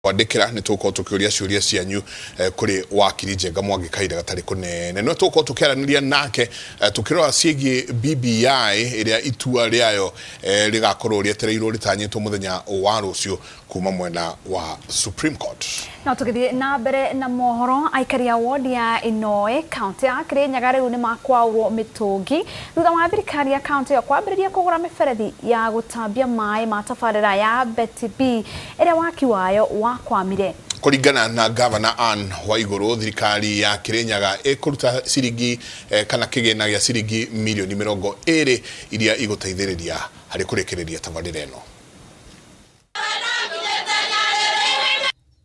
Wadekera ni tuko tukiuria ciuria cianyu kuri wakiri Njenga Mwangikaire gatari kunene no tuko tukiaraniria nake tukirora ciegi BBI iria itua riayo rigakorwo rietereirwo ritanyitwo muthenya wa rucio kuma mwena wa Supreme Court. Na tukithie na mbere na mohoro aikari a ward ya Inooro county ya Kirinyaga riu ni makwaurwo mitungi thutha wa thirikari ya county ya kwambiriria kugura miberethi ya gutambia mai ma tabarira ya Betty B iria waki wayo wakwamire. Kuringana na Governor Hwaīinī thirikari ya Kirinyaga ikuruta ciringi kana kigena gya ciringi milioni 20 iria iguteithiriria hari kurekereria tabarira eno.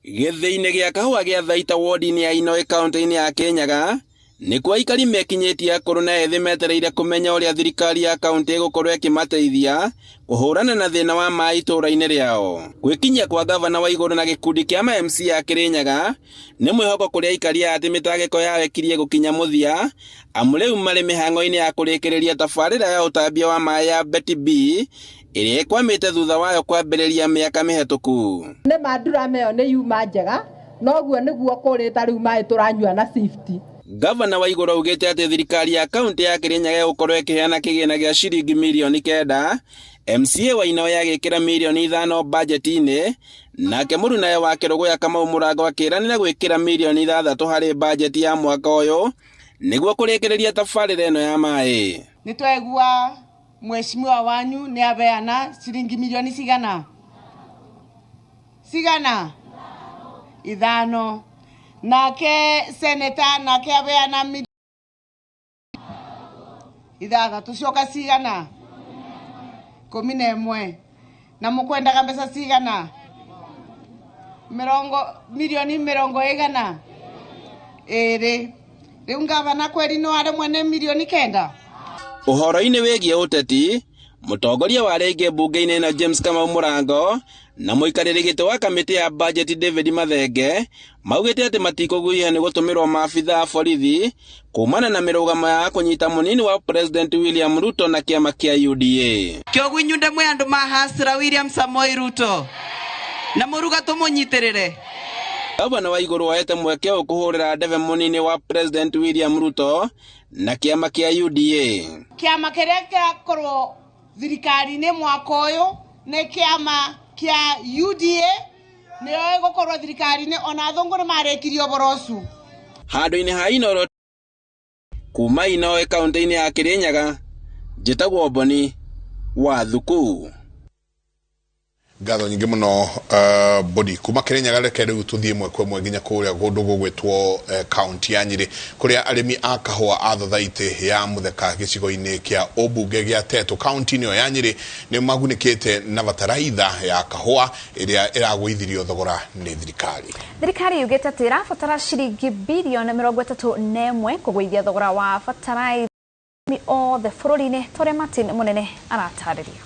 Githine gya kahua gya thaita ward-ini ya Inooro county-ini ya Kirinyaga ni kwa aikari mekinyetie korona ethi metereire kumenya uria thirikari ya county igukorwo ikimateithia kuhurana na thina wa mai tura-ini riao. Gwikinyia kwa Governor Hwaīinī na gikundi kia MC ya Kirinyaga ni mwihoko kuria aikari ati mitagiko yawekirie gukinya muthia amu riu mari mihango-ini ya kurikiriria tabarira ya utambia wa mai ya Betty B iria ikwamite thutha wayo kwambiriria miaka mihituku. Ne madura meyo ne yuma njega noguo niguo kurita riu mai turanyua na safety. Governor Hwaīinī augite ati thirikari ya county ya Kirinyaga gukorwo ikiheana kigena gya ciringi milioni 9, MCA wa Inooro yagikira milioni 5 budget-ini, nake muru naye wa Kirogo ya Kamau Murango akiranira gwikira milioni 6 hari budget ya mwaka uyu niguo kurekereria tabarira eno ya mai. Nitwegua mheshimiwa wanyu ni abeana ciringi milioni cigana 5 nake senator nake abeana milioni 6 tucoka cigana 11 na mukwendaga mbeca cigana milioni 20 riu ngavana kweri no are mwene milioni 9. Uhoro-ini wigie uteti mutongoria wa rege bunge-ini na James Kamau Murango na muikariri giti wa kamiti ya budget David Mathenge maugite ati matikuguia ni gutumirwo maabitha a borithi kumana na mirugamo ya kunyita munini wa President William Ruto na kiama kia UDA. Kyogunyunde mwe andu mahasira William Samoei Ruto na muruga tumunyitirire. Governor Hwaīinī waete mweke wa kuhurira ndeve munini wa President William Ruto na kiama kia UDA. Kiama kiria kirakorwo thirikari-ini mwaka uyu ni kiama kia UDA niyo igukorwo thirikari-ini ona athungu ni marekirio borosu. Handu-ini ha Inooro kuma Inooro county-ini ya Kirinyaga njitagwo Boni wa Thuku. Gatho nyingi muno body kuma Kirinyaga reke riu tuthie mwekwe mweginya kuria gundu gugwitwo county ya Nyeri kuria arimi a kahua a thothaite ya mutheka gicigo-ini kia obunge gia Teto county ni ya Nyeri ni magunikite na bataraitha ya kahua iria iragwithirio thogora ni thirikari. Thirikari yugite ati irabatara ciringi bilioni 31 kugwithia thogora wa bataraitha o the bururi-ini tore Martin munene aratariria.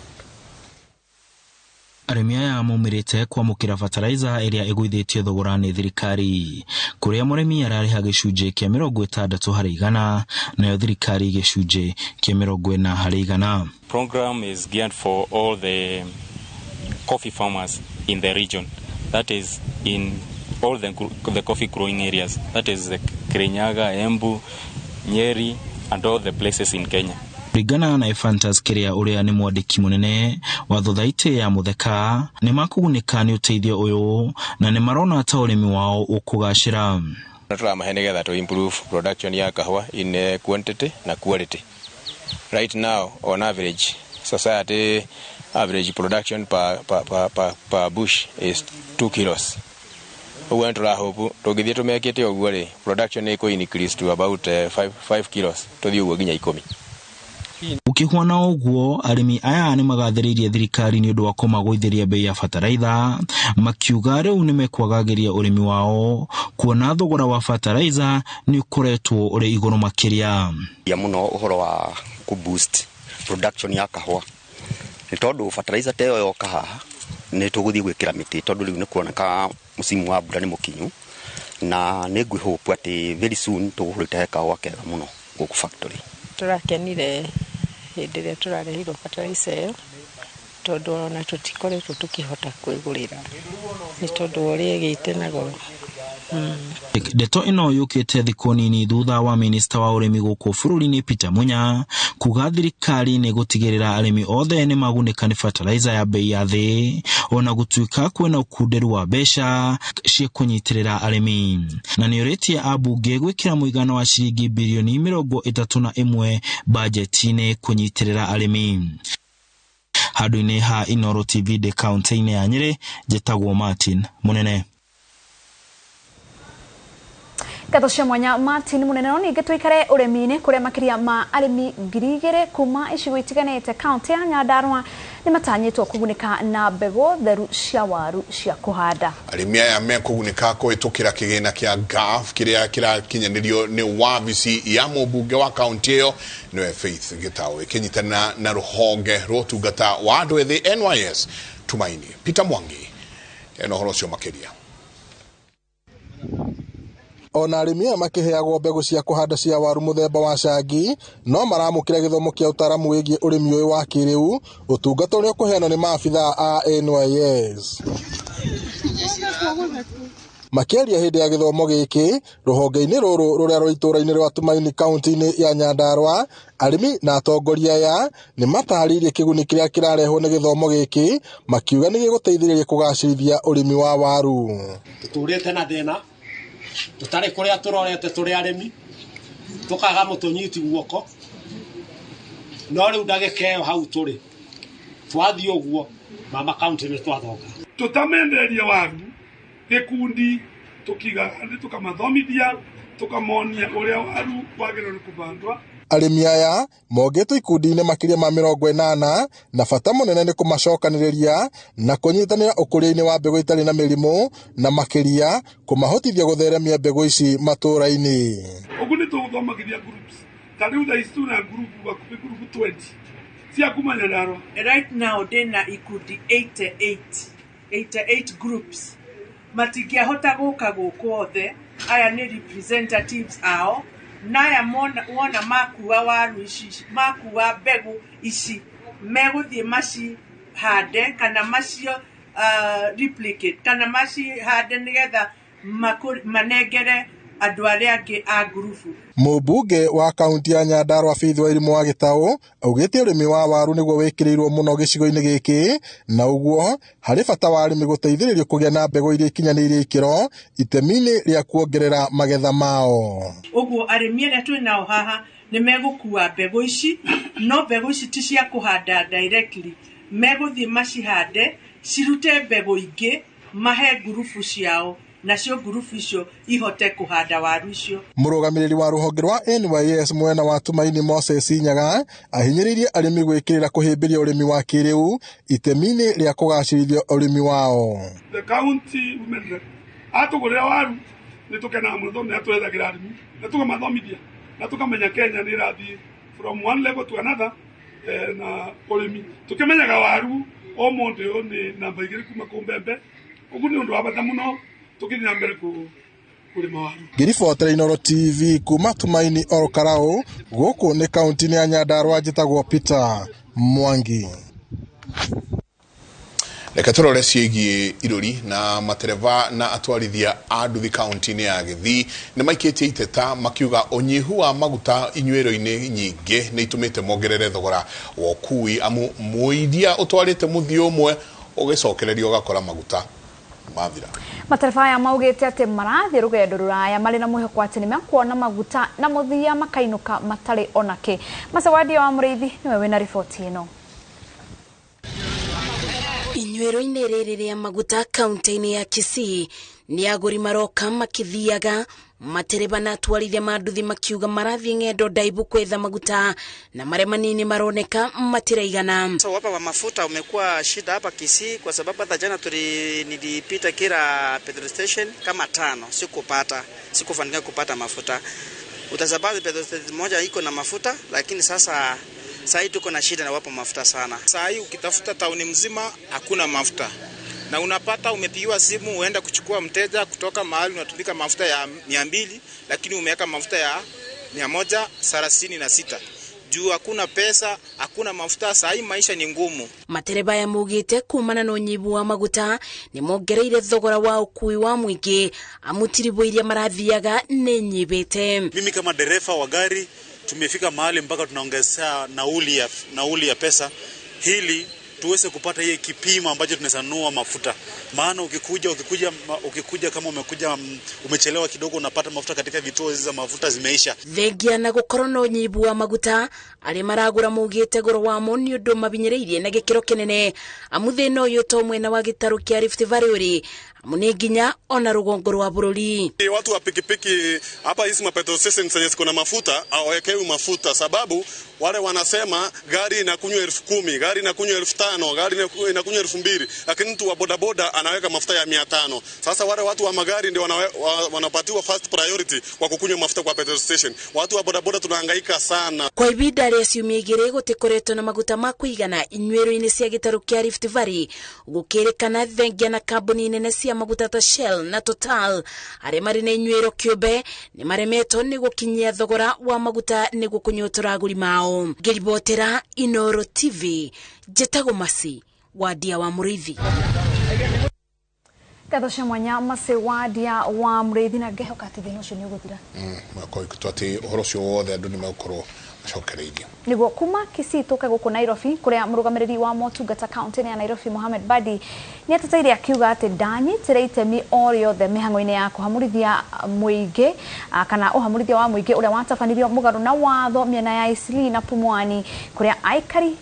Arimi aya maumirite kwamukira fertilizer iria igwithitio thogora ni thirikari kuria murimi arariha gicunje kia 60 hari 100 nayo thirikari gicunje kia 40 hari 100. Program is geared for all the coffee farmers in the region, that is in all the coffee growing areas, that is the Kirinyaga, Embu, Nyeri and all the places in Kenya. Rigana na Efantas Kiria uria ni mwandiki munene wa thothaite ya mutheka ni makugunika ni uteithio uyu na ni marona ta urimi wao ukugacira. Turamahene getha to improve production ya kahua in quantity na quality. Right now on average society average production per bush is 2 kilos. Uwe hope tugithie tumekete uguo ri production iko increase to about 5 kilos tuthie uguo ginya 10. Ukihwana uguo arimi aya ni magathiririe thirikari ni undu wa kumagwithiria bei ya fertilizer makiuga riu ni mekwagagiria urimi wao kuona thogora wa fertilizer ni ukoretwo uri iguru makiria ya muno uhoro wa ku boost production ya kahua ni tondu fertilizer te yo kahaha ni tuguthie gwikira miti tondu riu ni kuoneka musimu wa mbura ni mukinyu na ni ngwi hope ati very soon tugurite kahua kega muno guku factory. Turakenire hindi ria turarehirwo fertilizer tondu na tutikoretwo tukihota kwigurira ni tondu uria gite na goro. Ndeto ino yukite thikũ nini thutha wa minista wa urimi guku bururi-ini Peter Munya kuga thirikari ni gutigirira arimi othe ni magunĩka ni fertilizer ya bei ya thĩ ona gutuika kwina ukunderu wa mbeca cia kunyitirira arimi, na ni ũrĩtie ambunge gwĩkĩra mũigana wa ciringi bilioni 31 bajeti-inĩ kunyitirira arimi. Handũ-inĩ ha Inooro TV de kaunti-inĩ ya Nyeri, njĩtagwo Martin Munene. Gatho cia mwanya Martin Munene no ningĩ tũikare ũrĩmi-inĩ kũrĩa makĩria ma arĩmi 2,000 kuma icigo itiganĩte kaunti ya Nyandarua nĩ matanyĩtwo kũgunĩka na mbegũ theru cia waru cia kũhanda. Arĩmi aya mekũgunĩka kũhĩtũkĩra kĩgĩna kĩa GAF kĩrĩa kĩrakinyanĩrio nĩ wabici ya mũmbunge wa kaunti ĩyo nĩwe Faith Gĩtaũ ĩkĩnyitanĩra na rũhonge rwa ũtungata wa andũ ethĩ NYS Tumaini. Peter Mwangi ena ũhoro ũcio makĩria. Ona arĩmi makiheagwo mbegũ cia kuhanda cia waru muthemba wa cangi no maramũkĩra gĩthomo kĩa ũtaramu wĩgiĩ ũrĩmi ũyũ wa kĩrĩu ũtungata ũrĩa ũkũheanwo nĩ maabithaa a NYS. Makĩaria hĩndĩ ya gĩthomo gĩkĩ rũhonge-inĩ rũrũ rũrĩa rwĩ itũũra-inĩ rwa Tumaini kaunti-inĩ ya Nyandarua, arĩmi na atongoria aya nĩ matarĩirie kĩguni kĩrĩa kĩrarehwo nĩ gĩthomo gĩkĩ makiuga nĩ gĩgũteithĩrĩria kũgacĩrithia ũrĩmi wa waru. Tũtũrĩte na thĩna tutari kuria turorete turi arimi tukaga mutunyiti guoko no riu ndagikeyo hau turi twathi uguo mama county ni twathoka tutamenderia waru gikundi tukiga ndi tukamathomithia tukamonia uria waru wagĩrĩirwo kubandwa. Arĩmi aya mogĩtwo ikundi-inĩ makĩria ma 80 na bata mũnene nĩ kũmacokanĩrĩria na kũnyitanĩra ũkũria-inĩ wa mbegũ itarĩ na mĩrimũ na makĩria kũmahotithia gũtheremia mbegũ ici matũũra-inĩ. Ũguo nĩ tũgũthomagithia groups ta rĩu thaa ici tuna group 20 cia kuma Nyandarua. Right now ndĩna ikundi 88 groups matingĩahota gũka gũkũ othe. Aya nĩ representatives ao naya wona makuwa waru ici makuwa mbegu ici megũthiĩ maci hande kana macio replicate kana maci hande nĩgetha manengere andũ arĩa angĩ a grupu. Mũmbunge wa kaunti ya Nyandarua Faith wa Gĩtaũ augĩte ũrĩmi wa waru nĩguo wĩkĩrĩirwo mũno gĩcigo-inĩ gĩkĩ na ũguo harĩ bata wa arĩmi gũteithĩrĩrio kũgĩa na mbegũ iria ikinyanĩirie ikĩro itemi-inĩ rĩa kuongerera magetha mao. Ũguo arĩmi arĩa twĩ nao haha nĩ megũkua mbegũ ici no mbegũ ici ti cia kũhanda directly, megũthiĩ macihande cirute mbegũ ingĩ mahe grupu ciao nacio grupu icio ihote kuhanda waru icio. Mũrũgamĩrĩri wa rũhonge rwa NYS mwena wa Tumaini Moses Nyaga ahinyĩrĩirie arĩmi gwĩkĩrĩra kũhĩmbĩria ũrĩmi wa kĩrĩu itemi-inĩ rĩa kũgacĩrithia ũrĩmi wao. The county women rep atũgũrĩra waru nĩ tũkenaga mũno nĩ atwethagĩra arĩmi na tũkamathomithia na tũkamenya Kenya nĩ ĩrathiĩ from one level to another na ũrĩmi tũkĩmenyaga waru o mũndũ ũyũ nĩ namba 2 kuma kũmbembe. Ũguo nĩ ũndũ wa bata mũno tukithia mbere kurima waru. Ngiribotera Inooro TV kuma Tumaini Oro Karau gũkũ nĩ kaunti-inĩ ya Nyandarua, njĩtagwo Peter Mwangi. Reke tũrore ciĩgiĩ irori na matereva na atwarithia a nduthi kaunti-inĩ ya Kisii nĩ maikĩtie iteta makiuga ũnyihu wa maguta inyuĩro-inĩ nyingĩ nĩ itũmĩte mongerere thogora wa ũkui amu mũidia ũtwarĩte mũthia ũmwe ũgĩcokereria ũgakora maguta mathira. Matereba aya maugĩte atĩ marathiĩ rũgendo rũraya marĩ na mwĩhoko atĩ nĩ mekuona maguta na mũthia makainũka matarĩ onake. Macawadia wa Mũrĩithi nĩwe wĩna riboti ĩno. Inyuĩro-inĩ rĩrĩ rĩa maguta kaunti-inĩ ya Kisii nĩ agũri maroka makithiaga, matereba na atwarithia ma nduthi makiuga marathiĩ ng'endo ndaibu kwetha maguta na marĩa manini maroneka matiraigana. Wapa wa mafuta umekuwa shida hapa Kisii kwa sababu hata jana nilipita kila petrol station kama 5 sikufanikiwa kupata mafuta. Utasababu petrol station moja iko na mafuta lakini sasa hii tuko na shida na wapo mafuta sana. Sasa hii ukitafuta tauni mzima hakuna mafuta. Na unapata umepigiwa simu uenda kuchukua mteja kutoka mahali unatumika mafuta ya 200 lakini umeweka mafuta ya 136. juu hakuna pesa, hakuna mafuta, sahi maisha ni ngumu. Matereba ya mugite kumana no nyibu wa maguta ni mongereire thogora wa ukui wa mwingi amutiribo iria marathiaga ne nyibete. Mimi kama dereva wa gari tumefika mahali mpaka tunaongezea nauli ya pesa hili tuweze kupata hiyo kipimo ambacho tunasanua mafuta. Maana ukikuja kama umechelewa kidogo unapata mafuta katika vituo hizo za mafuta zimeisha. Vengia na gukorono nyibu wa maguta ari maragura mugite goro wa moni undu mabinyereirie na gikiro kinene amuthino uyu to mwena wa gitaru kia Rift Valley uri amune ginya ona rugongo rwa bururi. Watu wa pikipiki hapa hizi petrol stations zenye ziko na mafuta hawawekewi mafuta, sababu wale wanasema gari inakunywa 10,000, gari inakunywa 5,000, gari inakunywa 2,000, lakini mtu wa bodaboda anaweka mafuta ya 500. Sasa wale watu wa magari ndio wanapatiwa first priority kwa kukunywa mafuta kwa petrol station. Watu wa bodaboda tunahangaika sana. Kwa ibida ria ciumia igiri gutikoretwo na maguta ma kuigana inyweero-ini cia gitaru kia Rift Valley gukirekana thengia na kambuni nene cia maguta ta Shell na Total ari mari na inyweero kiumbe ni maremeto ni gukinyia thogora wa maguta ni gukunyotora aguri mao. Ngiribotera Inooro TV Jetago Masi wadia wa Murithi. Kadosha mwanya mase wadia wa Murithi na geho katithino cio ni uguthira. Mako ikutwati uhoro cio wothe andu ni makorwo macokereirie. Niguo kuma Kisii toka guku Nairobi kuria murugamiriri wa motungata county ya Nairobi Mohamed Badi ni atataire akiuga ati ndanyitire itemi orio the mihango-ini ya kuhamurithia muingi kana uhamurithia wa muingi uria watabanirio mugaru na watho miena ya Isili na Pumwani kuria aikari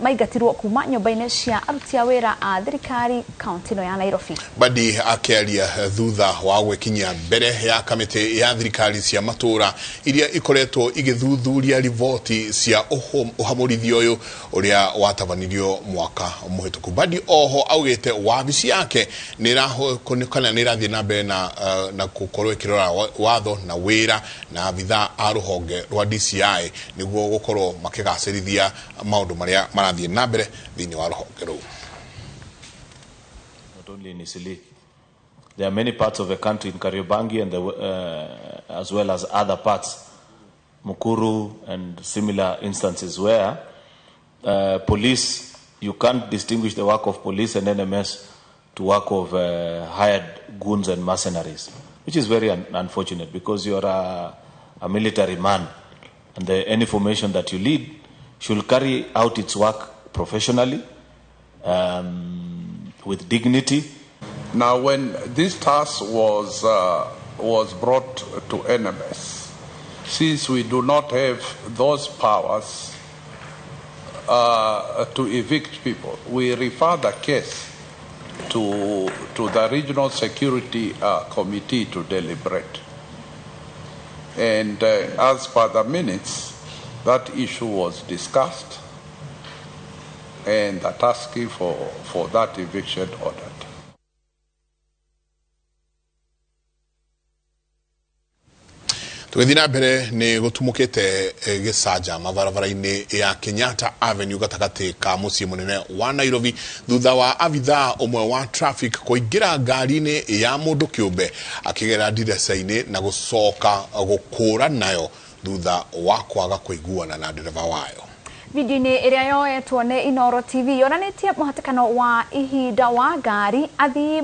maigatirwo kuma nyumba-ini cia aruti a wira a thirikari county ya Nairobi. Badi akiaria thutha wa gwekinyia mbere ya kamiti ya thirikari cia matura iria ikoretwo igithuthuria rivoti cia uhamurithio uyu uria watabanirio mwaka muhituku. Badi oho augite wabici yake nirakonekana nirathie na mbere na gukorwo ikirora watho na wira na abitha a ruhonge rwa DCI niguo gukorwo makigacirithia maundu maria marathie na mbere thiini wa ruhonge ruu. Not only in Isili, there are many parts of the country in Kariobangi and as well as other parts, Mukuru and similar instances where police, you can't distinguish the work of police and NMS to work of hired goons and mercenaries, which is very unfortunate because you're a military man and any formation that you lead should carry out its work professionally, with dignity. Now, when this task was brought to NMS, since we do not have those powers to evict people, we refer the case to the Regional Security Committee to deliberate. And as per the minutes, that issue was discussed and the tasking for that eviction ordered. Twethina mbere ni gutumukite gicaja mabarabara-ini ya Kenyatta Avenue gatagati ka mucii munene wa Nairobi thutha wa abitha umwe wa traffic kuingira ngari-ini ya mundu kiumbe akigera ndireca-ini na gucoka gukura nayo thutha wa kwaga kuiguana na ndereva wayo. Video-ini iria yoetwo ni Inooro TV yonanitie muhatikano wa ihinda wa ngari athii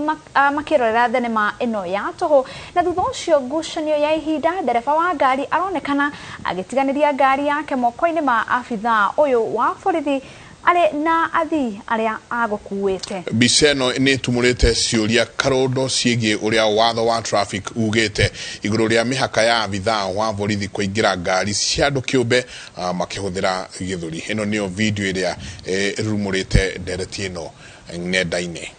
makirorera thenema ino ya toho na thutha ucio ngucanio ya ihinda ndereba wa ngari aronekana agitiganiria ngari yake moko-ini ma abitha uyu wa borithi ale na athii aria agukuite. Mbica ino ni tumurite ciuria karondo ciegie uria watho wa traffic ugite iguru ria mihaka ya abitha wa borithi kuingira ngari cia andu kiumbe makihuthira githuri. Ino niyo video iria rumurite ndereti ino nenda-ini.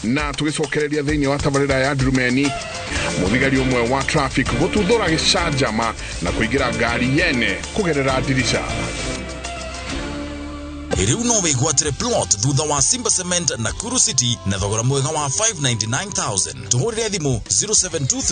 Na tugicokereria thiini wa tabarira ya Ndurumeni, muthigari umwe wa traffic gututhura gicanjama na kuingira ngari yene kugerera dirisha. Riu no wigwatire plot thutha wa Simba Cement Nakuru City na thogora mwega wa 599,000. Tuhurire thimu 0723